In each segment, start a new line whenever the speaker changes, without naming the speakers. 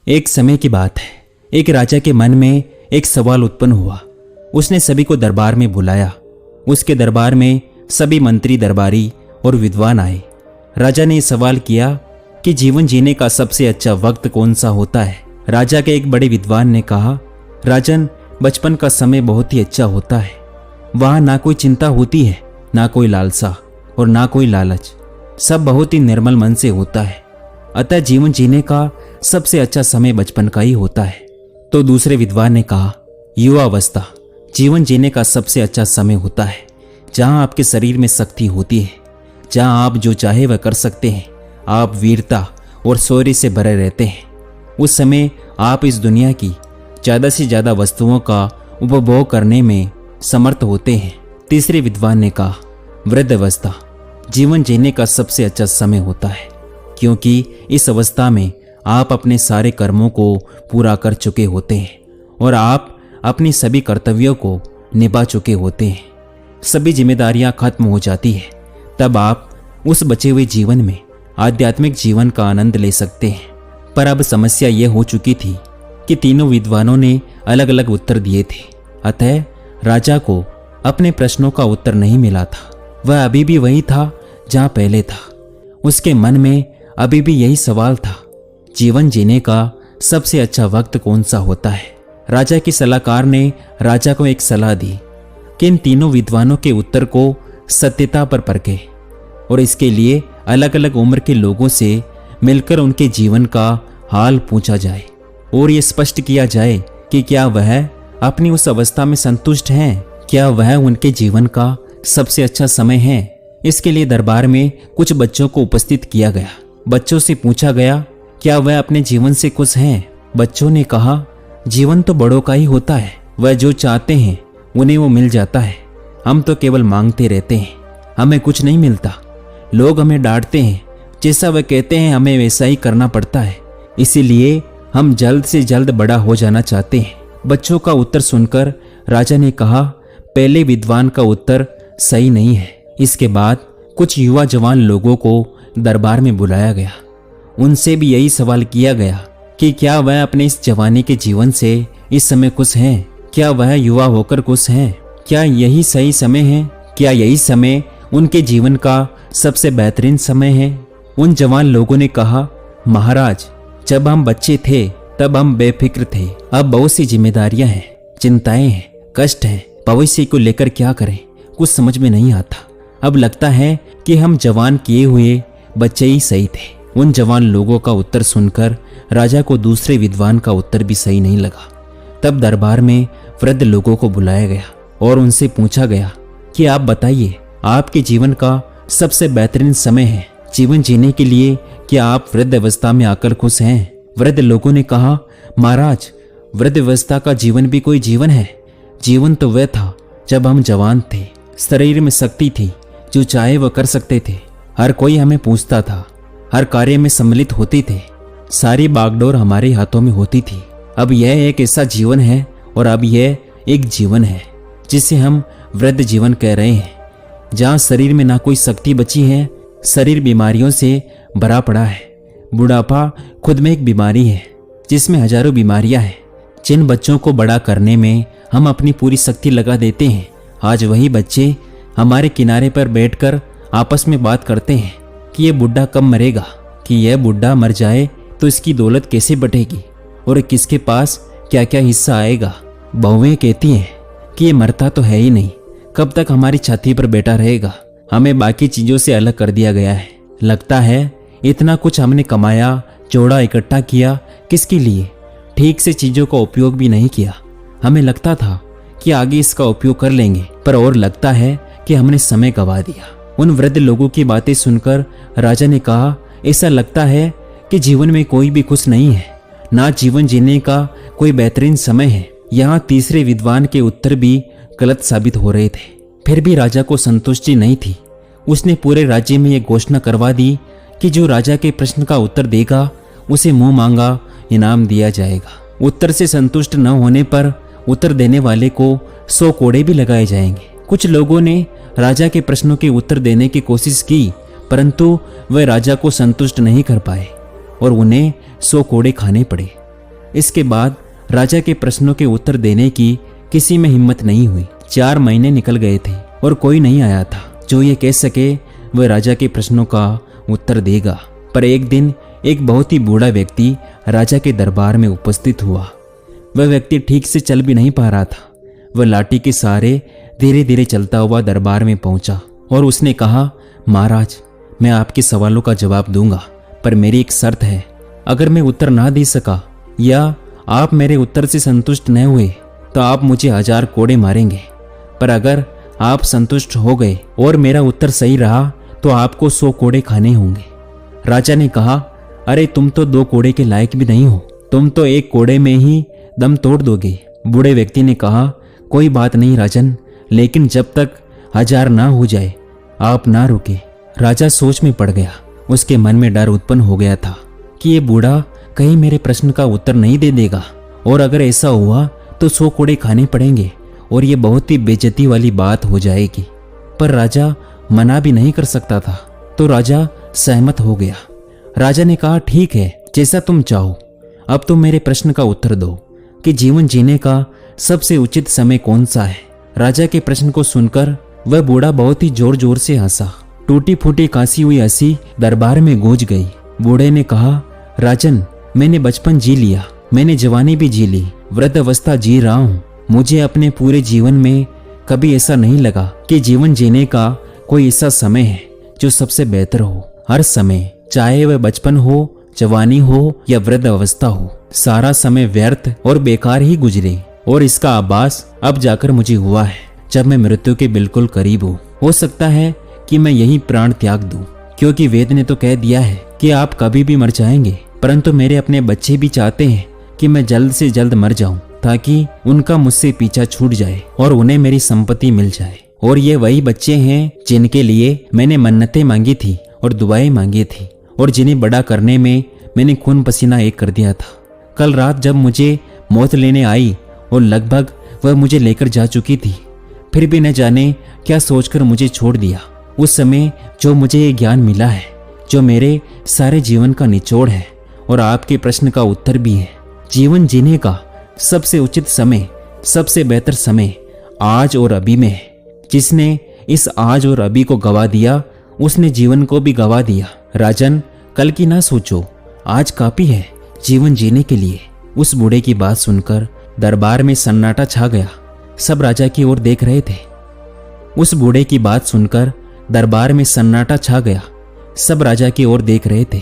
एक समय की बात है। एक राजा के मन में एक सवाल उत्पन्न हुआ। उसने सभी को दरबार में बुलाया। उसके दरबार में सभी मंत्री, दरबारी और विद्वान आए। राजा ने सवाल किया कि जीवन जीने का सबसे अच्छा वक्त कौन सा होता है। राजा के एक बड़े विद्वान ने कहा, राजन, बचपन का समय बहुत ही अच्छा होता है। वहां ना कोई चिंता होती है, ना कोई लालसा और ना कोई लालच। सब बहुत ही निर्मल मन से होता है। अतः जीवन जीने का सबसे अच्छा समय बचपन का ही होता है। तो दूसरे विद्वान ने कहा, युवावस्था जीवन जीने का सबसे अच्छा समय होता है, जहां आपके शरीर में शक्ति होती है, जहां आप जो चाहे वह कर सकते हैं। आप वीरता और शौर्य से भरे रहते हैं। उस समय आप इस दुनिया की ज़्यादा से ज़्यादा वस्तुओं का उपभोग करने में समर्थ होते हैं। तीसरे विद्वान ने कहा, वृद्धावस्था जीवन जीने का सबसे अच्छा समय होता है, क्योंकि इस अवस्था में आप अपने सारे कर्मों को पूरा कर चुके होते हैं और आप अपनी सभी कर्तव्यों को निभा चुके होते हैं। सभी जिम्मेदारियां खत्म हो जाती हैं। तब आप उस बचे हुए जीवन में आध्यात्मिक जीवन का आनंद ले सकते हैं। पर अब समस्या यह हो चुकी थी कि तीनों विद्वानों ने अलग अलग उत्तर दिए थे। अतः राजा को अपने प्रश्नों का उत्तर नहीं मिला था। वह अभी भी वही था जहां पहले था। उसके मन में अभी भी यही सवाल था, जीवन जीने का सबसे अच्छा वक्त कौन सा होता है। राजा के सलाहकार ने राजा को एक सलाह दी कि इन तीनों विद्वानों के उत्तर को सत्यता पर परखे और इसके लिए अलग अलग उम्र के लोगों से मिलकर उनके जीवन का हाल पूछा जाए और ये स्पष्ट किया जाए कि क्या वह अपनी उस अवस्था में संतुष्ट हैं, क्या वह उनके जीवन का सबसे अच्छा समय है। इसके लिए दरबार में कुछ बच्चों को उपस्थित किया गया। बच्चों से पूछा गया, क्या वह अपने जीवन से खुश हैं। बच्चों ने कहा, जीवन तो बड़ों का ही होता है, वह जो चाहते हैं उन्हें वो मिल जाता है। हम तो केवल मांगते रहते हैं, हमें कुछ नहीं मिलता। लोग हमें डांटते हैं, जैसा वह कहते हैं हमें वैसा ही करना पड़ता है। इसीलिए हम जल्द से जल्द बड़ा हो जाना चाहते हैं। बच्चों का उत्तर सुनकर राजा ने कहा, पहले विद्वान का उत्तर सही नहीं है। इसके बाद कुछ युवा जवान लोगों को दरबार में बुलाया गया। उनसे भी यही सवाल किया गया कि क्या वह अपने इस जवानी के जीवन से इस समय खुश हैं, क्या वह युवा होकर खुश हैं, क्या यही सही समय है, क्या यही समय उनके जीवन का सबसे बेहतरीन समय है। उन जवान लोगों ने कहा, महाराज, जब हम बच्चे थे तब हम बेफिक्र थे। अब बहुत सी जिम्मेदारियां हैं, चिंताएं हैं, कष्ट हैं। भविष्य को लेकर क्या करें कुछ समझ में नहीं आता। अब लगता है कि हम जवान किए हुए बच्चे ही सही थे। उन जवान लोगों का उत्तर सुनकर राजा को दूसरे विद्वान का उत्तर भी सही नहीं लगा। तब दरबार में वृद्ध लोगों को बुलाया गया और उनसे पूछा गया कि आप बताइए, आपके जीवन का सबसे बेहतरीन समय है जीवन जीने के लिए, क्या आप वृद्ध अवस्था में आकर खुश हैं। वृद्ध लोगों ने कहा, महाराज, वृद्ध अवस्था का जीवन भी कोई जीवन है। जीवन तो वह था जब हम जवान थे, शरीर में शक्ति थी, जो चाहे वह कर सकते थे। हर कोई हमें पूछता था, हर कार्य में सम्मिलित होते थे, सारी बागडोर हमारे हाथों में होती थी। अब यह एक ऐसा जीवन है और अब यह एक जीवन है जिसे हम वृद्ध जीवन कह रहे हैं, जहाँ शरीर में ना कोई शक्ति बची है, शरीर बीमारियों से भरा पड़ा है। बुढ़ापा खुद में एक बीमारी है जिसमें हजारों बीमारियां हैं। जिन बच्चों को बड़ा करने में हम अपनी पूरी शक्ति लगा देते हैं, आज वही बच्चे हमारे किनारे पर बैठकर आपस में बात करते हैं कि यह बुढ़ा कब मरेगा, कि यह बुढ़ा मर जाए तो इसकी दौलत कैसे बटेगी और किसके पास क्या क्या हिस्सा आएगा। बहुएं कहती हैं कि ये मरता तो है ही नहीं, कब तक हमारी छाती पर बैठा रहेगा। हमें बाकी चीज़ों से अलग कर दिया गया है। लगता है इतना कुछ हमने कमाया, जोड़ा, इकट्ठा किया, किसके लिए। ठीक से चीज़ों का उपयोग भी नहीं किया। हमें लगता था कि आगे इसका उपयोग कर लेंगे, पर और लगता है कि हमने समय गंवा दिया। उन वृद्ध लोगों की बातें सुनकर राजा ने कहा, ऐसा लगता है कि जीवन में कोई भी खुश नहीं है, ना जीवन जीने का कोई बेहतरीन समय है। यहाँ तीसरे विद्वान के उत्तर भी गलत साबित हो रहे थे। फिर भी राजा को संतुष्टि नहीं थी। उसने पूरे राज्य में यह घोषणा करवा दी कि जो राजा के प्रश्न का उत्तर देगा उसे मुंह मांगा इनाम दिया जाएगा। उत्तर से संतुष्ट न होने पर उत्तर देने वाले को 100 कोड़े भी लगाए जाएंगे। कुछ लोगों ने राजा के प्रश्नों के उत्तर देने की कोशिश की, परंतु वह राजा को संतुष्ट नहीं कर पाए और उन्हें 100 कोड़े खाने पड़े। इसके बाद राजा के प्रश्नों के उत्तर देने की किसी में हिम्मत नहीं हुई। 4 महीने निकल गए थे और कोई नहीं आया था जो ये कह सके वह राजा के प्रश्नों का उत्तर देगा। पर एक दिन एक बहुत ही बूढ़ा व्यक्ति राजा के दरबार में उपस्थित हुआ। वह व्यक्ति ठीक से चल भी नहीं पा रहा था। वह लाठी के सहारे धीरे धीरे चलता हुआ दरबार में पहुंचा और उसने कहा, महाराज, मैं आपके सवालों का जवाब दूंगा, पर मेरी एक शर्त है। अगर मैं उत्तर ना दे सका या आप मेरे उत्तर से संतुष्ट न हुए तो आप मुझे 1000 कोड़े मारेंगे। पर अगर आप संतुष्ट हो गए और मेरा उत्तर सही रहा तो आपको 100 कोड़े खाने होंगे। राजा ने कहा, अरे तुम तो 2 कोड़े के लायक भी नहीं हो, तुम तो 1 कोड़े में ही दम तोड़ दोगे। बूढ़े व्यक्ति ने कहा, कोई बात नहीं राजन, लेकिन जब तक 1000 ना हो जाए आप ना रुके। राजा सोच में पड़ गया। उसके मन में डर उत्पन्न हो गया था कि ये बूढ़ा कहीं मेरे प्रश्न का उत्तर नहीं दे देगा और अगर ऐसा हुआ तो 100 कोड़े खाने पड़ेंगे और ये बहुत ही बेइज्जती वाली बात हो जाएगी। पर राजा मना भी नहीं कर सकता था, तो राजा सहमत हो गया। राजा ने कहा, ठीक है, जैसा तुम चाहो। अब तुम मेरे प्रश्न का उत्तर दो कि जीवन जीने का सबसे उचित समय कौन सा है। राजा के प्रश्न को सुनकर वह बूढ़ा बहुत ही जोर जोर से हंसा। टूटी फूटी कांसी हुई हंसी दरबार में गूंज गई। बूढ़े ने कहा, राजन, मैंने बचपन जी लिया, मैंने जवानी भी जी ली, वृद्ध अवस्था जी रहा हूँ। मुझे अपने पूरे जीवन में कभी ऐसा नहीं लगा कि जीवन जीने का कोई ऐसा समय है जो सबसे बेहतर हो। हर समय, चाहे वह बचपन हो, जवानी हो या वृद्ध अवस्था हो, सारा समय व्यर्थ और बेकार ही गुजरे। और इसका आभास अब जाकर मुझे हुआ है जब मैं मृत्यु के बिल्कुल करीब हूँ। हो सकता है कि मैं यही प्राण त्याग दूं, क्योंकि वेद ने तो कह दिया है कि आप कभी भी मर जाएंगे। परंतु मेरे अपने बच्चे भी चाहते हैं कि मैं जल्द से जल्द मर जाऊं, ताकि उनका मुझसे पीछा छूट जाए और उन्हें मेरी संपत्ति मिल जाए। और ये वही बच्चे हैं जिनके लिए मैंने मन्नतें मांगी थी और दुआएं मांगी थी और जिन्हें बड़ा करने में मैंने खून पसीना एक कर दिया था। कल रात जब मुझे मौत लेने आई और लगभग वह मुझे लेकर जा चुकी थी, फिर भी न जाने क्या सोचकर मुझे छोड़ दिया। उस समय जो मुझे ये ज्ञान मिला है, जो मेरे सारे जीवन का निचोड़ है और आपके प्रश्न का उत्तर भी है। जीवन जीने का सबसे उचित समय, सबसे बेहतर समय आज और अभी में है। जिसने इस आज और अभी को गवा दिया, उसने जीवन को भी गवा दिया। राजन, कल की ना सोचो, आज काफी है जीवन जीने के लिए। उस बूढ़े की बात सुनकर दरबार में सन्नाटा छा गया। सब राजा की ओर देख रहे थे। उस बूढ़े की बात सुनकर दरबार में सन्नाटा छा गया। सब राजा की ओर देख रहे थे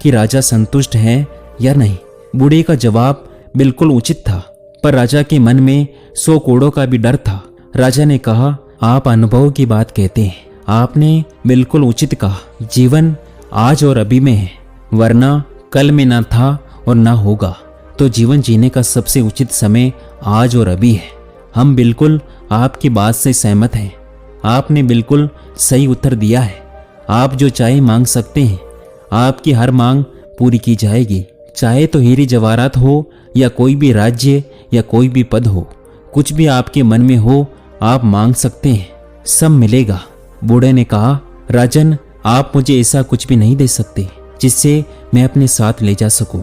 कि राजा संतुष्ट है या नहीं। बूढ़े का जवाब बिल्कुल उचित था, पर राजा के मन में 100 कोड़ों का भी डर था। राजा ने कहा, आप अनुभव की बात कहते हैं, आपने बिल्कुल उचित कहा। जीवन आज और अभी में है, वरना कल में ना था और ना होगा। तो जीवन जीने का सबसे उचित समय आज और अभी है। हम बिल्कुल आपकी बात से सहमत हैं। आपने बिल्कुल सही उत्तर दिया है। आप जो चाहे मांग सकते हैं, आपकी हर मांग पूरी की जाएगी। चाहे तो हीरे जवाहरात हो या कोई भी राज्य या कोई भी पद हो, कुछ भी आपके मन में हो आप मांग सकते हैं, सब मिलेगा। बूढ़े ने कहा, राजन, आप मुझे ऐसा कुछ भी नहीं दे सकते जिससे मैं अपने साथ ले जा सकूं।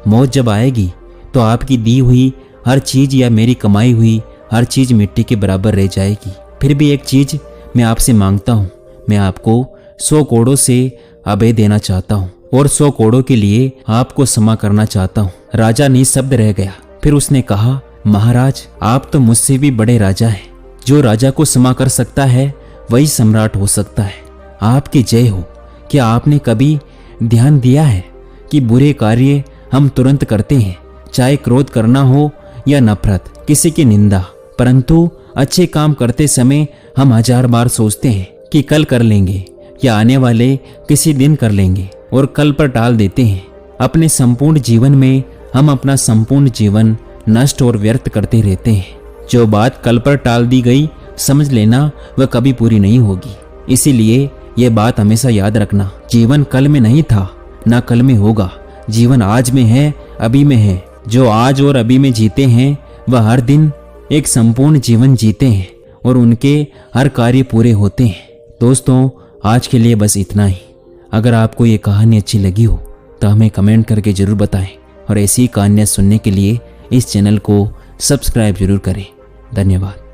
मौत जब आएगी तो आपकी दी हुई हर चीज या मेरी कमाई हुई हर चीज मिट्टी के बराबर रह जाएगी। फिर भी एक चीज मैं आपसे मांगता हूँ, मैं आपको 100 कोड़ों से अभय देना चाहता हूँ और 100 कोड़ों के लिए आपको क्षमा करना चाहता हूँ। राजा निशब्द रह गया। फिर उसने कहा, महाराज, आप तो मुझसे भी बड़े राजा हैं। जो राजा को क्षमा कर सकता है वही सम्राट हो सकता है। आपकी जय हो। क्या आपने कभी ध्यान दिया है कि बुरे कार्य हम तुरंत करते हैं, चाहे क्रोध करना हो या नफरत, किसी की निंदा, परंतु अच्छे काम करते समय हम 1000 बार सोचते हैं कि कल कर लेंगे या आने वाले किसी दिन कर लेंगे और कल पर टाल देते हैं। अपने संपूर्ण जीवन में हम अपना संपूर्ण जीवन नष्ट और व्यर्थ करते रहते हैं। जो बात कल पर टाल दी गई, समझ लेना वह कभी पूरी नहीं होगी। इसीलिए यह बात हमेशा याद रखना, जीवन कल में नहीं था, ना कल में होगा। जीवन आज में है, अभी में है। जो आज और अभी में जीते हैं वह हर दिन एक संपूर्ण जीवन जीते हैं और उनके हर कार्य पूरे होते हैं। दोस्तों, आज के लिए बस इतना ही। अगर आपको ये कहानी अच्छी लगी हो तो हमें कमेंट करके जरूर बताएं। और ऐसी ही कहानियाँ सुनने के लिए इस चैनल को सब्सक्राइब जरूर करें। धन्यवाद।